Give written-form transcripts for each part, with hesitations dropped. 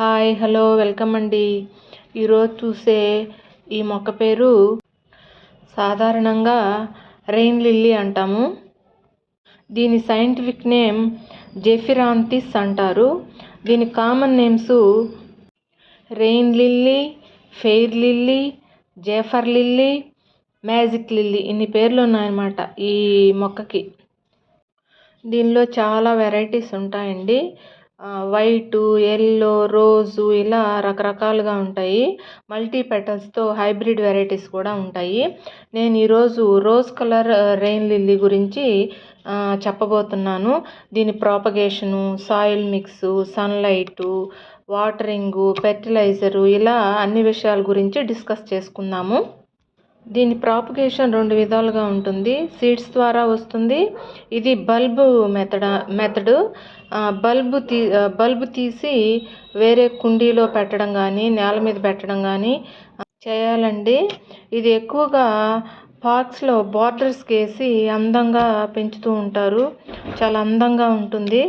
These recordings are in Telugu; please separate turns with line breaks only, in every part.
హాయ్ హలో వెల్కమ్ అండి. ఈరోజు చూసే ఈ మొక్క పేరు సాధారణంగా రెయిన్ లిల్లీ అంటాము. దీని సైంటిఫిక్ నేమ్ జెఫిరాంతిస్ అంటారు. దీని common names rain lily, fair lily, zephyr lily, magic lily, ఇన్ని పేర్లు ఉన్నాయన్నమాట ఈ మొక్కకి. దీనిలో చాలా వెరైటీస్ ఉంటాయండి. వైటు, ఎల్లో, రోజు ఇలా రకరకాలుగా ఉంటాయి. మల్టీ పెటల్స్తో హైబ్రిడ్ వెరైటీస్ కూడా ఉంటాయి. నేను ఈరోజు రోజ్ కలర్ రెయిన్ లిల్లీ గురించి చెప్పబోతున్నాను. దీని ప్రాపగేషను, సాయిల్ మిక్సు, సన్లైటు, వాటరింగు, ఫెర్టిలైజరు, ఇలా అన్ని విషయాల గురించి డిస్కస్ చేసుకుందాము. దీని ప్రాపగేషన్ 2 విధాలుగా ఉంటుంది. సీడ్స్ ద్వారా వస్తుంది. ఇది బల్బు మెథడ్. బల్బు తీసి వేరే కుండీలో పెట్టడం కానీ, నేల మీద పెట్టడం కానీ చేయాలండి. ఇది ఎక్కువగా పార్క్స్లో బార్డర్స్కి వేసి అందంగా పెంచుతూ ఉంటారు. చాలా అందంగా ఉంటుంది.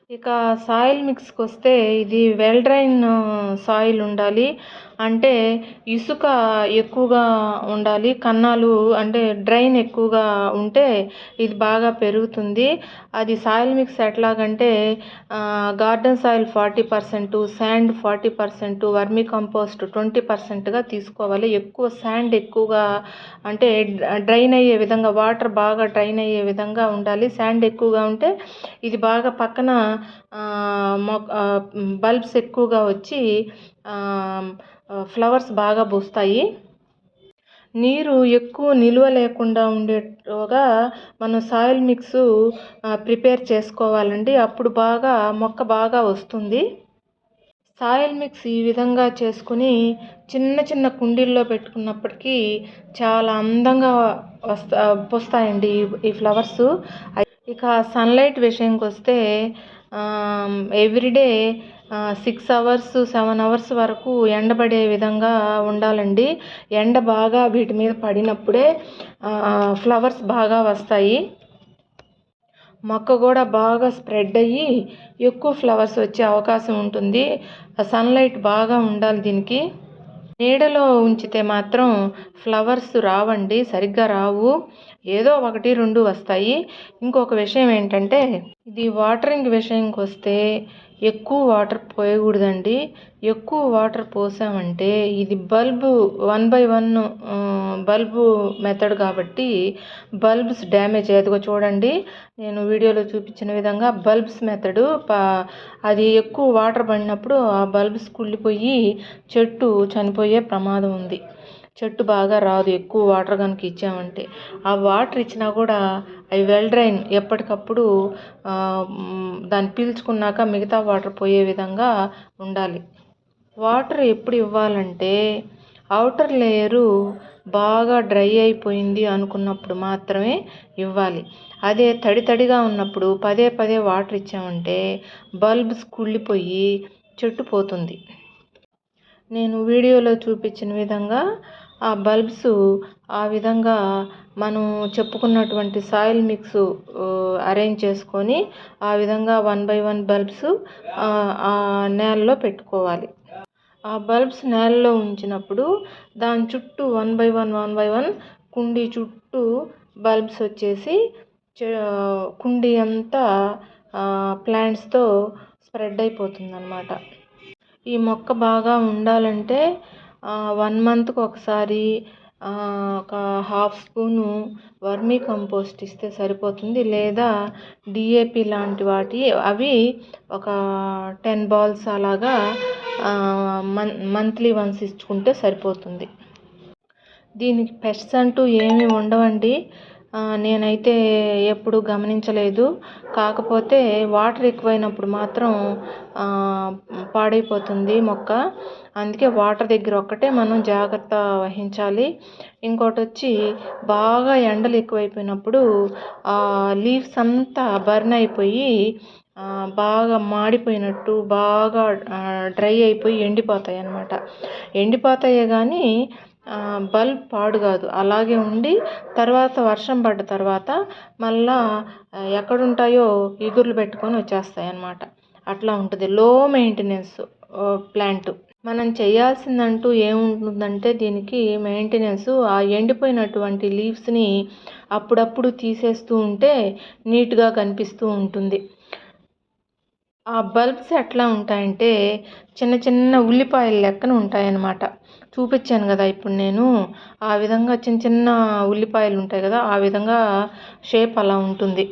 ఇక సాయిల్ మిక్స్కి వస్తే ఇది వెల్ డ్రైన్ సాయిల్ ఉండాలి. అంటే ఇసుక ఎక్కువగా ఉండాలి. కన్నాలు అంటే డ్రైన్ ఎక్కువగా ఉంటే ఇది బాగా పెరుగుతుంది. అది సాయిల్ మిక్స్ ఎట్లాగంటే garden soil 40%, sand 40%, vermi compost 20%గా తీసుకోవాలి. ఎక్కువ శాండ్ ఎక్కువగా అంటే డ్రైన్ అయ్యే విధంగా, వాటర్ బాగా డ్రైన్ అయ్యే విధంగా ఉండాలి. శాండ్ ఎక్కువగా ఉంటే ఇది బాగా పక్కన బల్బ్స్ ఎక్కువగా వచ్చి ఫ్లవర్స్ బాగా పూస్తాయి. నీరు ఎక్కువ నిల్వ లేకుండా ఉండేట్టుగా మనం సాయిల్ మిక్స్ ప్రిపేర్ చేసుకోవాలండి. అప్పుడు మొక్క బాగా వస్తుంది. సాయిల్ మిక్స్ ఈ విధంగా చేసుకుని చిన్న చిన్న కుండీల్లో పెట్టుకున్నప్పటికీ చాలా అందంగా పూస్తాయండి ఈ ఫ్లవర్స్. ఇక సన్లైట్ విషయంకి వస్తే ఎవ్రీడే 6 hours 7 hours వరకు ఎండబడే విధంగా ఉండాలండి. ఎండ బాగా వీటి మీద పడినప్పుడే ఫ్లవర్స్ బాగా వస్తాయి. మొక్క కూడా బాగా స్ప్రెడ్ అయ్యి ఎక్కువ ఫ్లవర్స్ వచ్చే అవకాశం ఉంటుంది. సన్లైట్ బాగా ఉండాలి దీనికి. నీడలో ఉంచితే మాత్రం ఫ్లవర్స్ రావండి, సరిగ్గా రావు. ఏదో 1 2 వస్తాయి. ఇంకొక విషయం ఏంటంటే ఇది వాటరింగ్ విషయంకి వస్తే ఎక్కువ వాటర్ పోయకూడదండి. ఎక్కువ వాటర్ పోసామంటే ఇది బల్బు 1 by 1 బల్బు మెథడ్ కాబట్టి బల్బ్స్ డ్యామేజ్ అయ్యేదిగా చూడండి. నేను వీడియోలో చూపించిన విధంగా బల్బ్స్ మెథడు. అది ఎక్కువ వాటర్ పడినప్పుడు ఆ బల్బ్స్ కుళ్ళిపోయి చెట్టు చనిపోయే ప్రమాదం ఉంది. చెట్టు బాగా రాదు ఎక్కువ వాటర్ కనుక ఇచ్చామంటే. ఆ వాటర్ ఇచ్చినా కూడా అవి వెల్ డ్రైన్, ఎప్పటికప్పుడు దాన్ని పీల్చుకున్నాక మిగతా వాటర్ పోయే విధంగా ఉండాలి. వాటర్ ఎప్పుడు ఇవ్వాలంటే అవుటర్ లేయరు బాగా డ్రై అయిపోయింది అనుకున్నప్పుడు మాత్రమే ఇవ్వాలి. అదే తడిగా ఉన్నప్పుడు పదే పదే వాటర్ ఇచ్చామంటే బల్బ్స్ కుళ్ళిపోయి చెట్టు పోతుంది. నేను వీడియోలో చూపించిన విధంగా ఆ బల్బ్స్ ఆ విధంగా మనం చెప్పుకున్నటువంటి సాయిల్ మిక్స్ అరేంజ్ చేసుకొని ఆ విధంగా 1 by 1 బల్బ్స్ ఆ నేలలో పెట్టుకోవాలి. ఆ బల్బ్స్ నేలలో ఉంచినప్పుడు దాని చుట్టూ 1 by 1 కుండీ చుట్టూ బల్బ్స్ వచ్చేసి కుండీ అంతా ప్లాంట్స్తో స్ప్రెడ్ అయిపోతుంది అన్నమాట. ఈ మొక్క బాగా ఉండాలంటే 1 monthకి ఒకసారి ఒక 1/2 spoon వర్మీ కంపోస్ట్ ఇస్తే సరిపోతుంది. లేదా DAP లాంటి అవి ఒక 10 balls అలాగా మంత్లీ వన్స్ ఇచ్చుకుంటే సరిపోతుంది. దీనికి పెస్ట్స్ అంటూ ఏమీ ఉండవండి. నేనైతే ఎప్పుడు గమనించలేదు. కాకపోతే వాటర్ ఎక్కువైనప్పుడు మాత్రం పాడైపోతుంది మొక్క. అందుకే వాటర్ దగ్గర ఒక్కటే మనం జాగ్రత్త వహించాలి. ఇంకోటి వచ్చి బాగా ఎండలు ఎక్కువైపోయినప్పుడు లీవ్స్ అంతా బర్న్ అయిపోయి బాగా మాడిపోయినట్టు బాగా డ్రై అయిపోయి ఎండిపోతాయి అన్నమాట. ఎండిపోతాయే కానీ బల్బ్ పాడు కాదు. అలాగే ఉండి తర్వాత వర్షం పడ్డ తర్వాత మళ్ళా ఎక్కడుంటాయో ఇగుర్లు పెట్టుకొని వచ్చేస్తాయి అన్నమాట. అట్లా ఉంటుంది. లో మెయింటెనెన్స్ ప్లాంట్. మనం చేయాల్సిందంటూ ఏముంటుందంటే దీనికి మెయింటెనెన్స్, ఆ ఎండిపోయినటువంటి లీవ్స్ని అప్పుడప్పుడు తీసేస్తూ ఉంటే నీట్గా కనిపిస్తూ ఉంటుంది. ఆ బల్బ్స్ ఎట్లా ఉంటాయంటే చిన్న చిన్న ఉల్లిపాయల లెక్కన ఉంటాయన్నమాట. చూపించాను కదా ఇప్పుడు నేను, ఆ విధంగా చిన్న చిన్న ఉల్లిపాయలు ఉంటాయి కదా, ఆ విధంగా షేప్ అలా ఉంటుంది.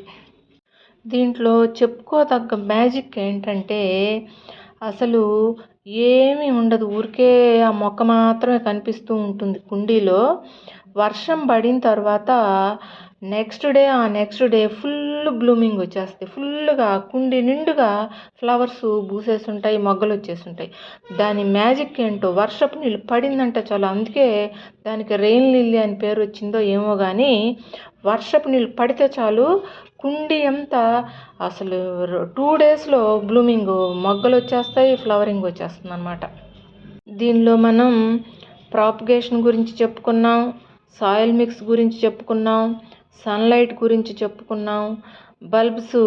దీంట్లో చెప్పుకోదగ్గ మ్యాజిక్ ఏంటంటే అసలు ఏమీ ఉండదు, ఊరికే ఆ మొక్క మాత్రమే కనిపిస్తూ ఉంటుంది కుండీలో. వర్షం పడిన తర్వాత నెక్స్ట్ డే ఫుల్ బ్లూమింగ్ వచ్చేస్తాయి. ఫుల్గా కుండీ నిండుగా ఫ్లవర్స్ పూసేస్తుంటాయి, మొగ్గలు వచ్చేస్తుంటాయి. దాని మ్యాజిక్ ఏంటో, వర్షపు నీళ్ళు పడిందంటే చాలు, అందుకే దానికి రెయిన్ లిల్లీ అని పేరు వచ్చిందో ఏమో కానీ, వర్షపు నీళ్ళు పడితే చాలు కుండీ అంతా అసలు 2 డేస్లో బ్లూమింగ్, మొగ్గలు వచ్చేస్తాయి, ఫ్లవరింగ్ వచ్చేస్తుంది అన్నమాట. దీనిలో మనం ప్రాపగేషన్ గురించి చెప్పుకున్నాం, సాయిల్ మిక్స్ గురించి చెప్పుకున్నాం, సన్లైట్ గురించి చెప్పుకున్నాం, బల్బ్స్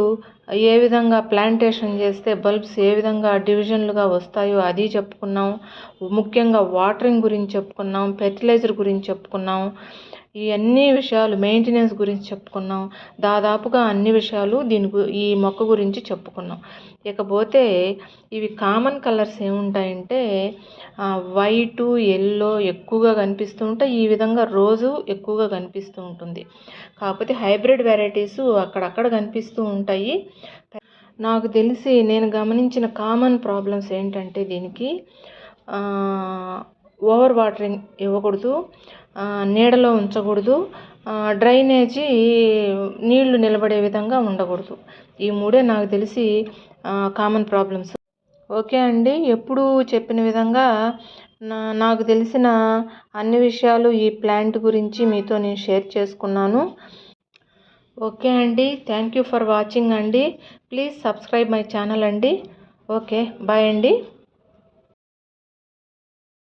ఏ విధంగా ప్లాంటేషన్ చేస్తే బల్బ్స్ ఏ విధంగా డివిజన్లుగా వస్తాయో అది చెప్పుకున్నాం, ముఖ్యంగా వాటరింగ్ గురించి చెప్పుకున్నాం, ఫెర్టిలైజర్ గురించి చెప్పుకున్నాం, ఈ అన్ని విషయాలు మెయింటెనెన్స్ గురించి చెప్పుకున్నాం. దాదాపుగా అన్ని విషయాలు ఈ మొక్క గురించి చెప్పుకున్నాం. ఇకపోతే ఇవి కామన్ కలర్స్ ఏముంటాయంటే వైటు, ఎల్లో ఎక్కువగా కనిపిస్తూ ఉంటాయి. ఈ విధంగా రోజు ఎక్కువగా కనిపిస్తూ ఉంటుంది. కాకపోతే హైబ్రిడ్ వెరైటీస్ అక్కడక్కడ కనిపిస్తూ ఉంటాయి. నాకు తెలిసి నేను గమనించిన కామన్ ప్రాబ్లమ్స్ ఏంటంటే దీనికి ఓవర్ వాటరింగ్ ఇవ్వకూడదు, నీడలో ఉంచకూడదు, డ్రైనేజీ నీళ్లు నిలబడే విధంగా ఉండకూడదు. ఈ మూడే నాకు తెలిసి కామన్ ప్రాబ్లమ్స్. ఓకే అండి, ఎప్పుడు చెప్పిన విధంగా నాకు తెలిసిన అన్ని విషయాలు ఈ ప్లాంట్ గురించి మీతో నేను షేర్ చేసుకున్నాను. ఓకే అండి, థ్యాంక్ యూ ఫర్ వాచింగ్ అండి. ప్లీజ్ సబ్స్క్రైబ్ మై ఛానల్ అండి. ఓకే, బాయ్ అండి.